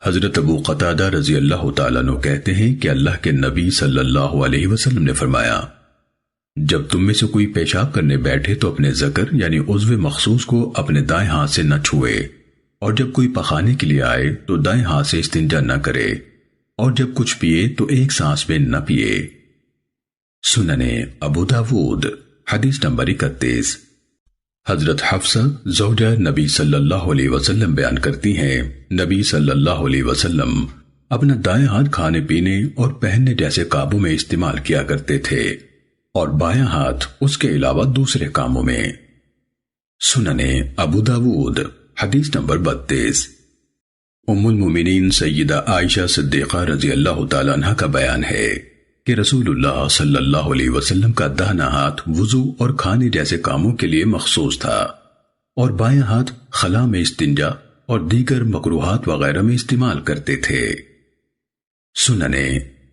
حضرت ابو قتادہ رضی اللہ تعالیٰ عنہ کہتے ہیں کہ اللہ کے نبی صلی اللہ علیہ وسلم نے فرمایا، جب تم میں سے کوئی پیشاب کرنے بیٹھے تو اپنے ذکر یعنی عضو مخصوص کو اپنے دائیں ہاتھ سے نہ چھوئے، اور جب کوئی پخانے کے لیے آئے تو دائیں ہاتھ سے استنجا نہ کرے، اور جب کچھ پیے تو ایک سانس میں نہ پیے۔ سنن ابو داود حدیث نمبر 31۔ حضرت حفصہ زوجہ نبی صلی اللہ علیہ وسلم بیان کرتی ہیں، نبی صلی اللہ علیہ وسلم اپنا دائیں ہاتھ کھانے پینے اور پہننے جیسے کاموں میں استعمال کیا کرتے تھے، اور بایاں ہاتھ اس کے علاوہ دوسرے کاموں میں۔ سنن ابو داود حدیث نمبر 32۔ ام المومنین سیدہ عائشہ صدیقہ رضی اللہ تعالیٰ عنہ کا بیان ہے کہ رسول اللہ صلی اللہ علیہ وسلم کا داہنا ہاتھ وضو اور کھانے جیسے کاموں کے لیے مخصوص تھا، اور بایاں ہاتھ خلا میں استنجا اور دیگر مکروہات وغیرہ میں استعمال کرتے تھے۔ سنن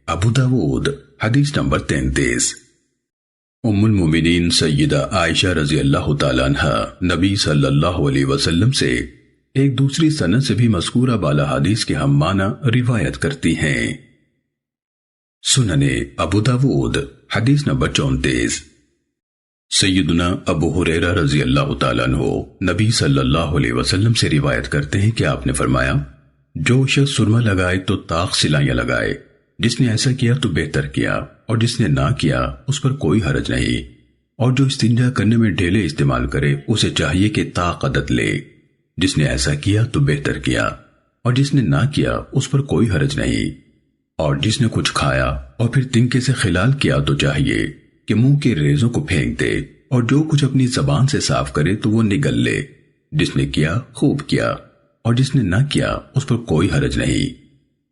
ابو داود حدیث نمبر 33۔ ام المومنین سیدہ عائشہ رضی اللہ تعالیٰ عنہ نبی صلی اللہ علیہ وسلم سے ایک دوسری سند سے بھی مذکورہ بالا حدیث کے ہم معنی روایت کرتی ہیں۔ سنن ابو داود حدیث نمبر 34۔ سیدنا ابو ہریرہ رضی اللہ تعالیٰ عنہ نبی صلی اللہ علیہ وسلم سے روایت کرتے ہیں کہ آپ نے فرمایا، جو شخص سرما لگائے تو طاق سلائیاں لگائے، جس نے ایسا کیا تو بہتر کیا، اور جس نے نہ کیا اس پر کوئی حرج نہیں، اور جو استنجا کرنے میں ڈھیلے استعمال کرے اسے چاہیے کہ طاق عدد لے، جس نے ایسا کیا تو بہتر کیا، اور جس نے نہ کیا اس پر کوئی حرج نہیں، اور جس نے کچھ کھایا اور پھر تنکے سے خلال کیا تو چاہیے کہ منہ کے ریزوں کو پھینک دے، اور جو کچھ اپنی زبان سے صاف کرے تو وہ نگل لے، جس نے کیا خوب کیا، اور جس نے نہ کیا اس پر کوئی حرج نہیں،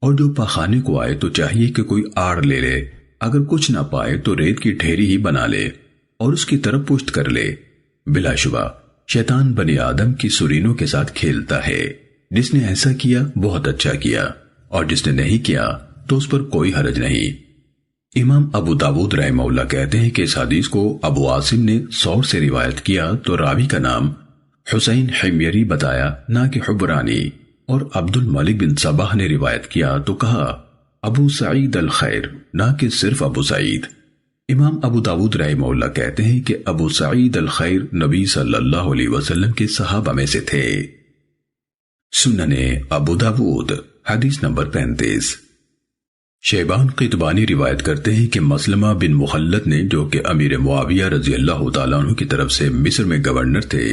اور جو پاخانے کو آئے تو چاہیے کہ کوئی آڑ لے لے، اگر کچھ نہ پائے تو ریت کی ڈھیری ہی بنا لے اور اس کی طرف پشت کر لے۔ بلا شبہ شیطان بنی آدم کی سرینوں کے ساتھ کھیلتا ہے، جس نے ایسا کیا بہت اچھا کیا، اور جس نے نہیں کیا تو اس پر کوئی حرج نہیں۔ امام ابو داود رحمہ اللہ کہتے ہیں کہ اس حدیث کو ابو عاصم نے ثور سے روایت کیا تو راوی کا نام حسین حمیری بتایا نہ کہ حبرانی، اور عبد الملک بن صباح نے روایت کیا تو کہا ابو سعید الخیر نہ کہ صرف ابو سعید۔ امام ابو داود رحمہ اللہ کہتے ہیں کہ ابو سعید الخیر نبی صلی اللہ علیہ وسلم کے صحابہ میں سے تھے۔ سنن ابو داود حدیث نمبر 35۔ شیبان قطبانی روایت کرتے ہیں کہ مسلمہ بن مخلد نے، جو کہ امیر معاویہ رضی اللہ تعالیٰ عنہ کی طرف سے مصر میں گورنر تھے،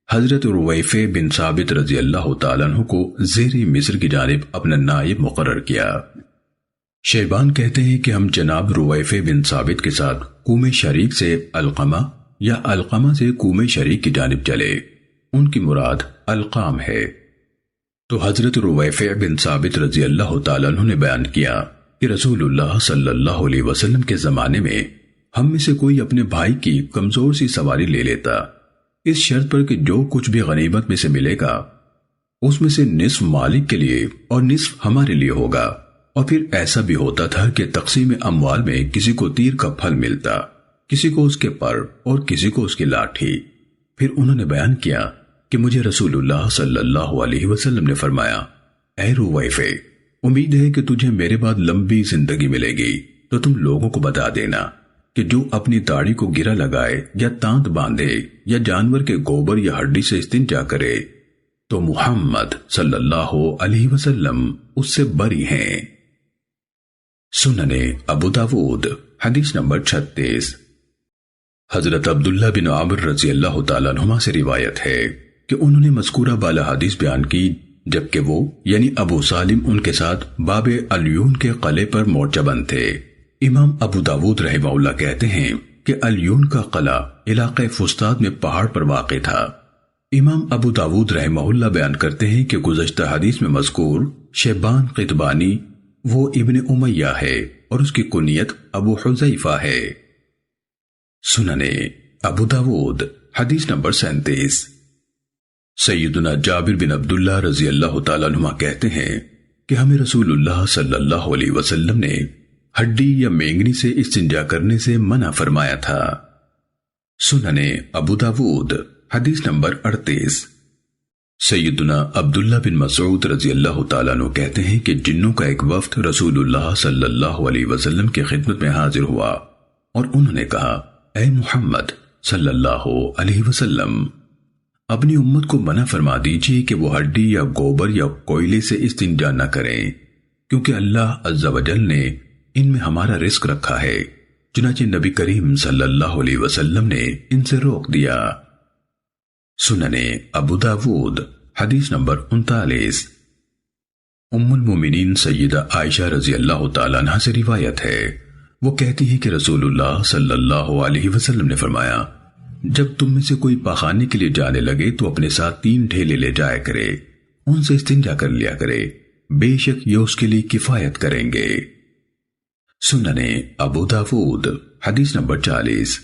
حضرت رویفع بن ثابت رضی اللہ تعالیٰ عنہ کو زیر مصر کی جانب اپنا نائب مقرر کیا۔ شیبان کہتے ہیں کہ ہم جناب رویفع بن ثابت کے ساتھ کوم شریک سے القمہ یا القمہ سے کوم شریک کی جانب چلے، ان کی مراد القام ہے۔ تو حضرت رویفع بن ثابت رضی اللہ تعالیٰ عنہ نے بیان کیا کہ رسول اللہ صلی اللہ علیہ وسلم کے زمانے میں ہم میں سے کوئی اپنے بھائی کی کمزور سی سواری لے لیتا، اس شرط پر کہ جو کچھ بھی غنیمت میں سے ملے گا اس میں سے نصف مالک کے لیے اور نصف ہمارے لیے ہوگا، اور پھر ایسا بھی ہوتا تھا کہ تقسیم اموال میں کسی کو تیر کا پھل ملتا، کسی کو اس کے پر اور کسی کو اس کی لاٹھی۔ پھر انہوں نے بیان کیا کہ مجھے رسول اللہ صلی اللہ علیہ وسلم نے فرمایا، اے رویفع، امید ہے کہ تجھے میرے بعد لمبی زندگی ملے گی، تو تم لوگوں کو بتا دینا کہ جو اپنی داڑھی کو گرہ لگائے یا تانت باندھے یا جانور کے گوبر یا ہڈی سے استنجا کرے تو محمد صلی اللہ علیہ وسلم اس سے بری ہیں۔ سنن ابو داود حدیث نمبر 36۔ حضرت عبداللہ بن عمر رضی اللہ تعالیٰ عنہما سے روایت ہے کہ انہوں نے مذکورہ بالا حدیث بیان کی، جبکہ وہ یعنی ابو سالم ان کے ساتھ باب الیون کے قلعے پر مورچہ بند تھے۔ امام ابو داود رحمہ اللہ کہتے ہیں کہ الیون کا قلعہ علاقہ فسطاط میں پہاڑ پر واقع تھا۔ امام ابو داود رحمہ اللہ بیان کرتے ہیں کہ گزشتہ حدیث میں مذکور شیبان قطبانی وہ ابن امیہ ہے اور اس کی کنیت ابو حذیفہ ہے۔ سنن ابو داود حدیث نمبر 37۔ سیدنا جابر بن عبداللہ رضی اللہ تعالیٰ عنہ کہتے ہیں کہ ہمیں رسول اللہ صلی اللہ علیہ وسلم نے ہڈی یا مینگنی سے استنجا کرنے سے منع فرمایا تھا۔ سنن ابو داود حدیث نمبر 38۔ سیدنا عبداللہ بن مسعود رضی اللہ تعالیٰ عنہ کہتے ہیں کہ جنوں کا ایک وفد رسول اللہ صلی اللہ علیہ وسلم کی خدمت میں حاضر ہوا اور انہوں نے کہا، اے محمد صلی اللہ علیہ وسلم، اپنی امت کو منع فرما دیجئے کہ وہ ہڈی یا گوبر یا کوئلے سے استنجا نہ کریں، کیونکہ اللہ عز و جل نے ان میں ہمارا رزق رکھا ہے۔ چنانچہ نبی کریم صلی اللہ علیہ وسلم نے ان سے روک دیا۔ سننے ابو داود حدیث نمبر 39۔ ام المومنین سیدہ عائشہ رضی اللہ تعالیٰ عنہ سے روایت ہے، وہ کہتی ہے کہ رسول اللہ صلی اللہ علیہ وسلم نے فرمایا، جب تم میں سے کوئی پاخانے کے لیے جانے لگے تو اپنے ساتھ 3 ڈھیلے لے جایا کرے، ان سے استنجا کر لیا کرے، بے شک یہ اس کے لیے کفایت کریں گے۔ سننے ابو داود حدیث نمبر 40۔